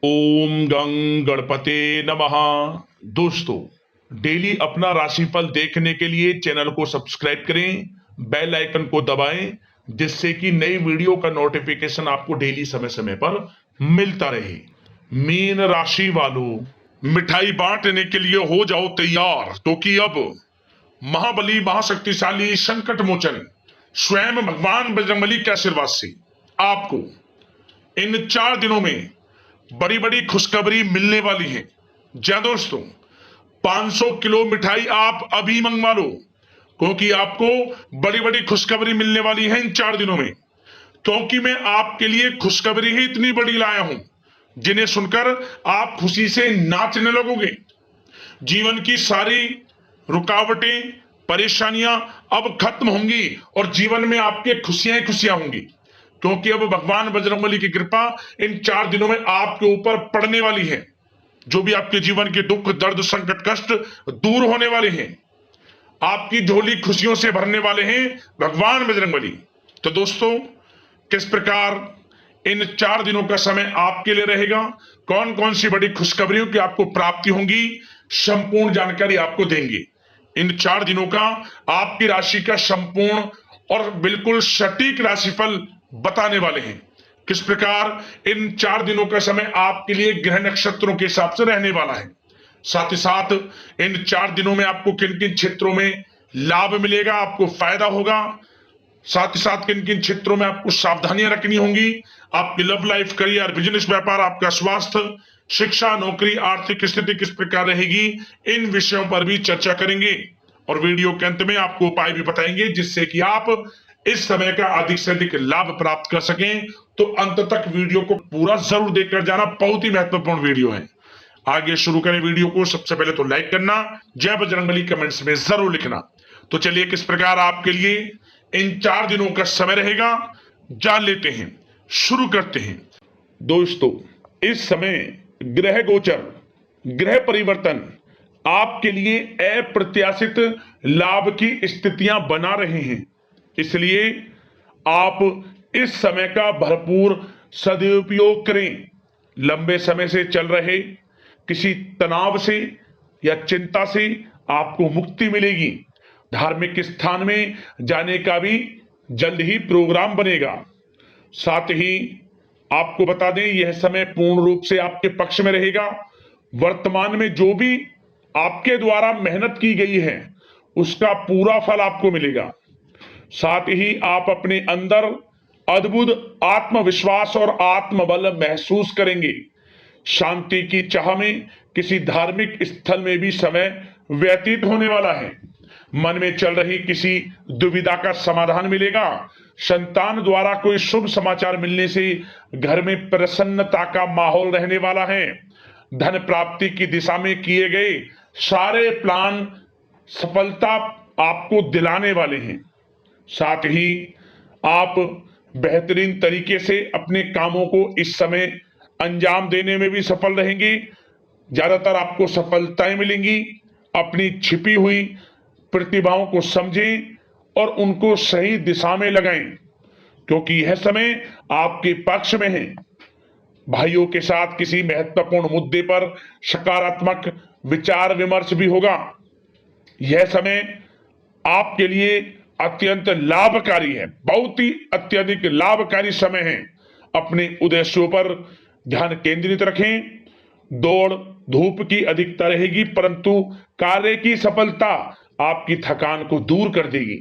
ओम गं गणपते नमः। दोस्तों, डेली अपना राशिफल देखने के लिए चैनल को सब्सक्राइब करें, बेल आइकन को दबाएं, जिससे कि नई वीडियो का नोटिफिकेशन आपको डेली समय समय पर मिलता रहे। मीन राशि वालों, मिठाई बांटने के लिए हो जाओ तैयार, क्योंकि अब महाबली महाशक्तिशाली संकट मोचन स्वयं भगवान बजरंगबली के आशीर्वाद से आपको इन 4 दिनों में बड़ी बड़ी खुशखबरी मिलने वाली है। जी दोस्तों, 500 किलो मिठाई आप अभी मंगवा लो, क्योंकि आपको बड़ी बड़ी खुशखबरी मिलने वाली है इन 4 दिनों में। क्योंकि मैं आपके लिए खुशखबरी ही इतनी बड़ी लाया हूं, जिन्हें सुनकर आप खुशी से नाचने लगोगे। जीवन की सारी रुकावटें, परेशानियां अब खत्म होंगी और जीवन में आपके खुशियां ही खुशियां होंगी, क्योंकि अब भगवान बजरंगबली की कृपा इन 4 दिनों में आपके ऊपर पड़ने वाली है। जो भी आपके जीवन के दुख, दर्द, संकट, कष्ट दूर होने वाले हैं, आपकी झोली खुशियों से भरने वाले हैं भगवान बजरंगबली। तो दोस्तों, किस प्रकार इन 4 दिनों का समय आपके लिए रहेगा, कौन कौन सी बड़ी खुशखबरियों की आपको प्राप्ति होंगी, संपूर्ण जानकारी आपको देंगे। इन 4 दिनों का आपकी राशि का संपूर्ण और बिल्कुल सटीक राशिफल बताने वाले हैं। किस प्रकार इन 4 दिनों का समय आपके लिए ग्रह नक्षत्रों के हिसाब से रहने वाला है। साथ ही साथ इन 4 दिनों में आपको किन किन क्षेत्रों में लाभ मिलेगा, आपको फायदा होगा। साथ ही साथ किन किन क्षेत्रों में आपको सावधानियां रखनी होंगी, आपकी लव लाइफ, करियर, बिजनेस, व्यापार, आपका स्वास्थ्य, शिक्षा, नौकरी, आर्थिक स्थिति किस प्रकार रहेगी, इन विषयों पर भी चर्चा करेंगे। और वीडियो के अंत में आपको उपाय भी बताएंगे, जिससे कि आप इस समय का अधिक से अधिक लाभ प्राप्त कर सकें। तो अंत तक वीडियो को पूरा जरूर देखकर जाना, बहुत ही महत्वपूर्ण वीडियो है। आगे शुरू करें वीडियो को। सबसे पहले तो लाइक करना, जय बजरंगबली कमेंट्स में जरूर लिखना। तो चलिए, किस प्रकार आपके लिए इन 4 दिनों का समय रहेगा जान लेते हैं, शुरू करते हैं। दोस्तों, इस समय ग्रह गोचर, ग्रह परिवर्तन आपके लिए अप्रत्याशित लाभ की स्थितियां बना रहे हैं, इसलिए आप इस समय का भरपूर सदुपयोग करें। लंबे समय से चल रहे किसी तनाव से या चिंता से आपको मुक्ति मिलेगी। धार्मिक स्थान में जाने का भी जल्द ही प्रोग्राम बनेगा। साथ ही आपको बता दें, यह समय पूर्ण रूप से आपके पक्ष में रहेगा। वर्तमान में जो भी आपके द्वारा मेहनत की गई है, उसका पूरा फल आपको मिलेगा। साथ ही आप अपने अंदर अद्भुत आत्मविश्वास और आत्मबल महसूस करेंगे। शांति की चाह में किसी धार्मिक स्थल में भी समय व्यतीत होने वाला है। मन में चल रही किसी दुविधा का समाधान मिलेगा। संतान द्वारा कोई शुभ समाचार मिलने से घर में प्रसन्नता का माहौल रहने वाला है। धन प्राप्ति की दिशा में किए गए सारे प्लान सफलता आपको दिलाने वाले हैं। साथ ही आप बेहतरीन तरीके से अपने कामों को इस समय अंजाम देने में भी सफल रहेंगे। ज्यादातर आपको सफलताएं मिलेंगी। अपनी छिपी हुई प्रतिभाओं को समझें और उनको सही दिशा में लगाएं, क्योंकि यह समय आपके पक्ष में है। भाइयों के साथ किसी महत्वपूर्ण मुद्दे पर सकारात्मक विचार विमर्श भी होगा। यह समय आपके लिए अत्यंत लाभकारी है, बहुत ही अत्यधिक लाभकारी समय है। अपने उद्देश्यों पर ध्यान केंद्रित रखें। दौड़ धूप की अधिकता रहेगी, परंतु कार्य की सफलता आपकी थकान को दूर कर देगी।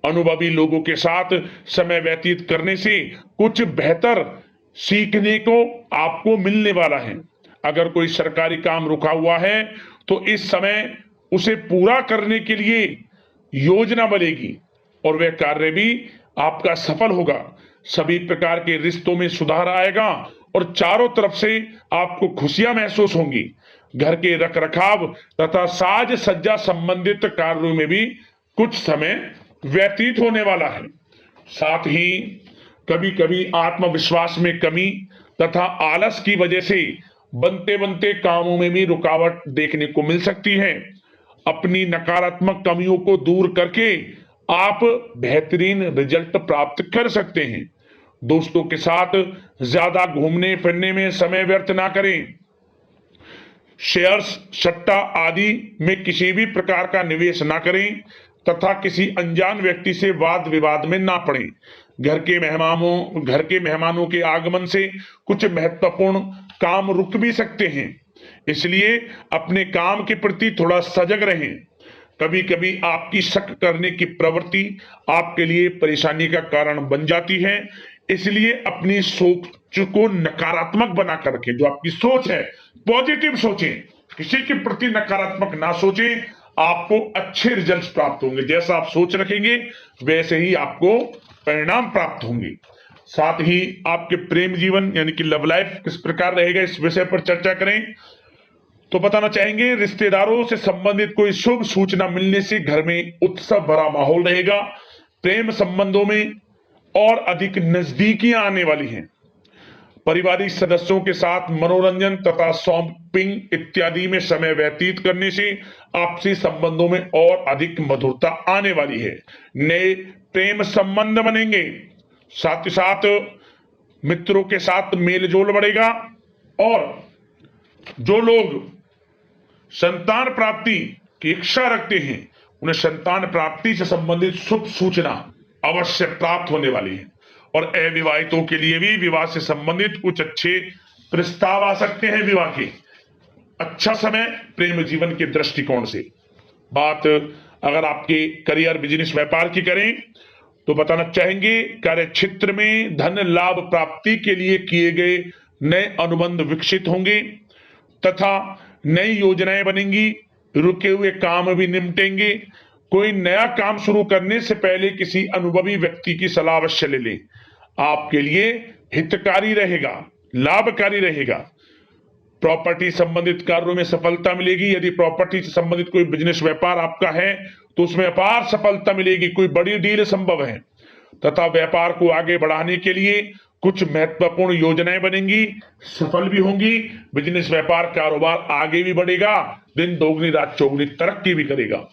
अनुभवी लोगों के साथ समय व्यतीत करने से कुछ बेहतर सीखने को आपको मिलने वाला है। अगर कोई सरकारी काम रुका हुआ है, तो इस समय उसे पूरा करने के लिए योजना बनेगी और वह कार्य भी आपका सफल होगा। सभी प्रकार के रिश्तों में सुधार आएगा और चारों तरफ से आपको खुशियां महसूस होंगी। घर के रखरखाव तथा साज सज्जा संबंधित कार्यों में भी कुछ समय व्यतीत होने वाला है। साथ ही कभी कभी आत्मविश्वास में कमी तथा आलस की वजह से बनते बनते कामों में भी रुकावट देखने को मिल सकती है। अपनी नकारात्मक कमियों को दूर करके आप बेहतरीन रिजल्ट प्राप्त कर सकते हैं। दोस्तों के साथ ज्यादा घूमने फिरने में समय व्यर्थ ना करें। शेयर्स, सट्टा आदि में किसी भी प्रकार का निवेश ना करें तथा किसी अनजान व्यक्ति से वाद विवाद में ना पड़ें। घर के मेहमानों के आगमन से कुछ महत्वपूर्ण काम रुक भी सकते हैं, इसलिए अपने काम के प्रति थोड़ा सजग रहें। कभी कभी आपकी शक करने की प्रवृत्ति आपके लिए परेशानी का कारण बन जाती है, इसलिए अपनी सोच को नकारात्मक बनाकर रखें। जो आपकी सोच है पॉजिटिव सोचें, किसी के प्रति नकारात्मक ना सोचें। आपको अच्छे रिजल्ट्स प्राप्त होंगे। जैसा आप सोच रखेंगे वैसे ही आपको परिणाम प्राप्त होंगे। साथ ही आपके प्रेम जीवन यानी कि लव लाइफ किस प्रकार रहेगा, इस विषय पर चर्चा करें तो बताना चाहेंगे, रिश्तेदारों से संबंधित कोई शुभ सूचना मिलने से घर में उत्सव भरा माहौल रहेगा। प्रेम संबंधों में और अधिक नजदीकियां आने वाली हैं। पारिवारिक सदस्यों के साथ मनोरंजन तथा शॉपिंग इत्यादि में समय व्यतीत करने से आपसी संबंधों में और अधिक मधुरता आने वाली है। नए प्रेम संबंध बनेंगे। साथ ही साथ मित्रों के साथ मेल जोल बढ़ेगा। और जो लोग संतान प्राप्ति की इच्छा रखते हैं उन्हें संतान प्राप्ति से संबंधित शुभ सूचना अवश्य प्राप्त होने वाली है। और अविवाहितों के लिए भी विवाह से संबंधित कुछ अच्छे प्रस्ताव आ सकते हैं। विवाह के अच्छा समय प्रेम जीवन के दृष्टिकोण से। बात अगर आपके करियर, बिजनेस, व्यापार की करें तो बताना चाहेंगे, कार्य क्षेत्र में धन लाभ प्राप्ति के लिए किए गए नए अनुबंध विकसित होंगे तथा नई योजनाएं बनेंगी। रुके हुए काम भी निपटेंगे। कोई नया काम शुरू करने से पहले किसी अनुभवी व्यक्ति की सलाह अवश्य ले लें। आपके लिए हितकारी रहेगा, लाभकारी रहेगा। प्रॉपर्टी संबंधित कार्यों में सफलता मिलेगी। यदि प्रॉपर्टी से संबंधित कोई बिजनेस, व्यापार आपका है तो उसमें अपार सफलता मिलेगी। कोई बड़ी डील संभव है तथा व्यापार को आगे बढ़ाने के लिए कुछ महत्वपूर्ण योजनाएं बनेंगी, सफल भी होंगी। बिजनेस, व्यापार, कारोबार आगे भी बढ़ेगा। दिन दोगुनी रात चौगुनी तरक्की भी करेगा।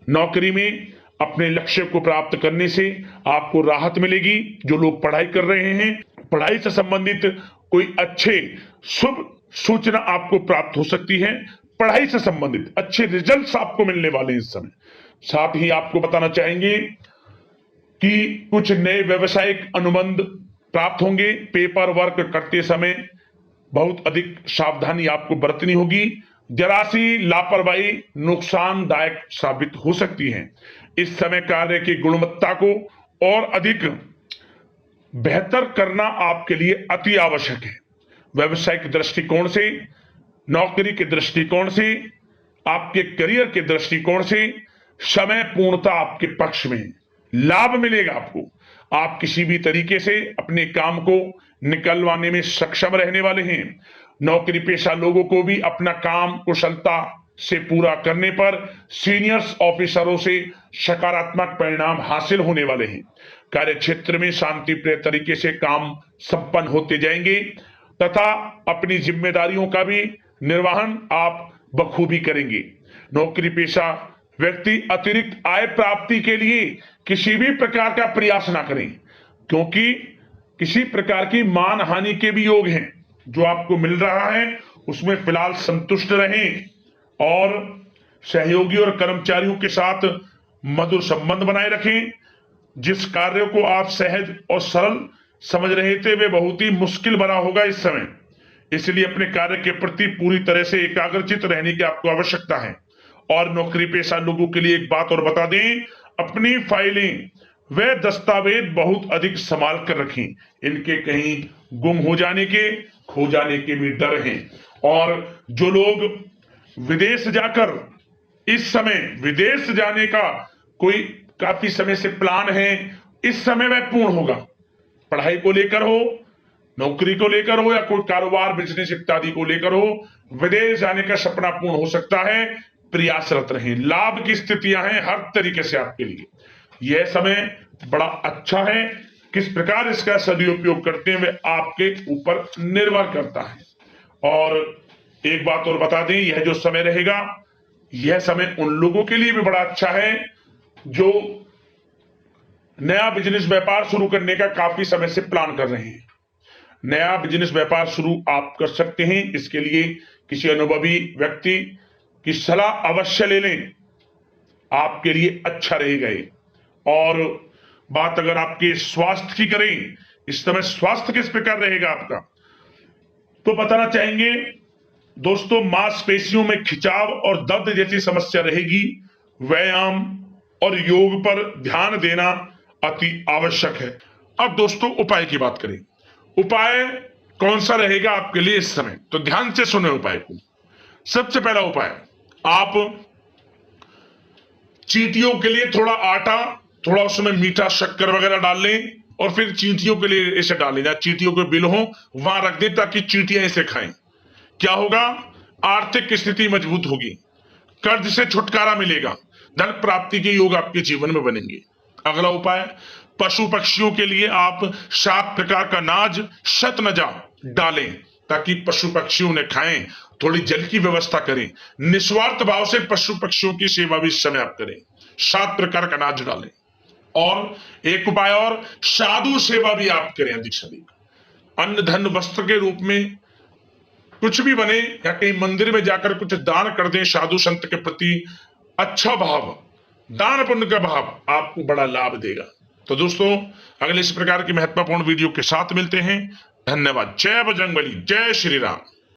नौकरी में अपने लक्ष्य को प्राप्त करने से आपको राहत मिलेगी। जो लोग पढ़ाई कर रहे हैं, पढ़ाई से संबंधित कोई अच्छे शुभ सूचना आपको प्राप्त हो सकती है। पढ़ाई से संबंधित अच्छे रिजल्ट्स आपको मिलने वाले हैं इस समय। साथ ही आपको बताना चाहेंगे कि कुछ नए व्यवसायिक अनुबंध प्राप्त होंगे। पेपर वर्क करते समय बहुत अधिक सावधानी आपको बरतनी होगी। जरा सी लापरवाही नुकसानदायक साबित हो सकती है। इस समय कार्य की गुणवत्ता को और अधिक बेहतर करना आपके लिए अति आवश्यक है। व्यवसायिक दृष्टिकोण से, नौकरी के दृष्टिकोण से, आपके करियर के दृष्टिकोण से समय पूर्णता आपके पक्ष में है। लाभ मिलेगा आपको। आप किसी भी तरीके से अपने काम को निकलवाने में सक्षम रहने वाले हैं। नौकरी पेशा लोगों को भी अपना काम कुशलता से पूरा करने पर सीनियर्स ऑफिसरों से सकारात्मक परिणाम हासिल होने वाले हैं। कार्य क्षेत्र में शांतिप्रिय तरीके से काम संपन्न होते जाएंगे तथा अपनी जिम्मेदारियों का भी निर्वहन आप बखूबी करेंगे। नौकरी पेशा व्यक्ति अतिरिक्त आय प्राप्ति के लिए किसी भी प्रकार का प्रयास ना करें, क्योंकि किसी प्रकार की मान हानि के भी योग हैं। जो आपको मिल रहा है उसमें फिलहाल संतुष्ट रहें और सहयोगी और कर्मचारियों के साथ मधुर संबंध बनाए रखें। जिस कार्य को आप सहज और सरल समझ रहे थे वे बहुत ही मुश्किल भरा होगा इस समय, इसलिए अपने कार्य के प्रति पूरी तरह से एकाग्रचित रहने की आपको आवश्यकता है। और नौकरी पेशा लोगों के लिए एक बात और बता दें, अपनी फाइलें वे दस्तावेज बहुत अधिक संभाल कर रखें। इनके कहीं गुम हो जाने के, खो जाने के भी डर हैं। और जो लोग विदेश जाकर इस समय विदेश जाने का कोई काफी समय से प्लान है, इस समय वह पूर्ण होगा। पढ़ाई को लेकर हो, नौकरी को लेकर हो या कोई कारोबार, बिजनेस इत्यादि को लेकर हो, विदेश जाने का सपना पूर्ण हो सकता है। प्रयासरत रहें। लाभ की स्थितियां हैं हर तरीके से आपके लिए। यह समय बड़ा अच्छा है। किस प्रकार इसका सदुपयोग करते हैं वे आपके ऊपर निर्भर करता है। और एक बात और बता दें, यह जो समय रहेगा यह समय उन लोगों के लिए भी बड़ा अच्छा है जो नया बिजनेस व्यापार शुरू करने का काफी समय से प्लान कर रहे हैं। नया बिजनेस व्यापार शुरू आप कर सकते हैं। इसके लिए किसी अनुभवी व्यक्ति की सलाह अवश्य ले लें, आपके लिए अच्छा रहेगा ये। और बात अगर आपके स्वास्थ्य की करें, इस समय स्वास्थ्य किस प्रकार रहेगा आपका, तो बताना चाहेंगे दोस्तों, मांसपेशियों में खिंचाव और दर्द जैसी समस्या रहेगी। व्यायाम और योग पर ध्यान देना अति आवश्यक है। अब दोस्तों उपाय की बात करें, उपाय कौन सा रहेगा आपके लिए इस समय, तो ध्यान से सुने उपाय को। सबसे पहला उपाय, आप चींटियों के लिए थोड़ा आटा, थोड़ा उसमें मीठा शक्कर वगैरह डाल लें और फिर चींटियों के लिए इसे डाल लें, जहां चींटियों के बिल हो वहां रख दें ताकि चींटियां इसे खाएं। क्या होगा, आर्थिक स्थिति मजबूत होगी, कर्ज से छुटकारा मिलेगा, धन प्राप्ति के योग आपके जीवन में बनेंगे। अगला उपाय, पशु पक्षियों के लिए आप 7 प्रकार का अनाज शतनजा डालें ताकि पशु पक्षी उन्हें खाएं। थोड़ी जल की व्यवस्था करें, निस्वार्थ भाव से पशु पक्षियों की सेवा भी इस समय आप करें। 7 प्रकार का अनाज डालें। और एक उपाय और, साधु सेवा भी आप करें अधिक से अधिक। अन्न धन वस्त्र के रूप में कुछ भी बने या कहीं मंदिर में जाकर कुछ दान कर दें साधु संत के प्रति। अच्छा भाव, दान पुण्य का भाव आपको बड़ा लाभ देगा। तो दोस्तों अगले इस प्रकार की महत्वपूर्ण वीडियो के साथ मिलते हैं। धन्यवाद। जय बजरंगबली, जय श्री राम।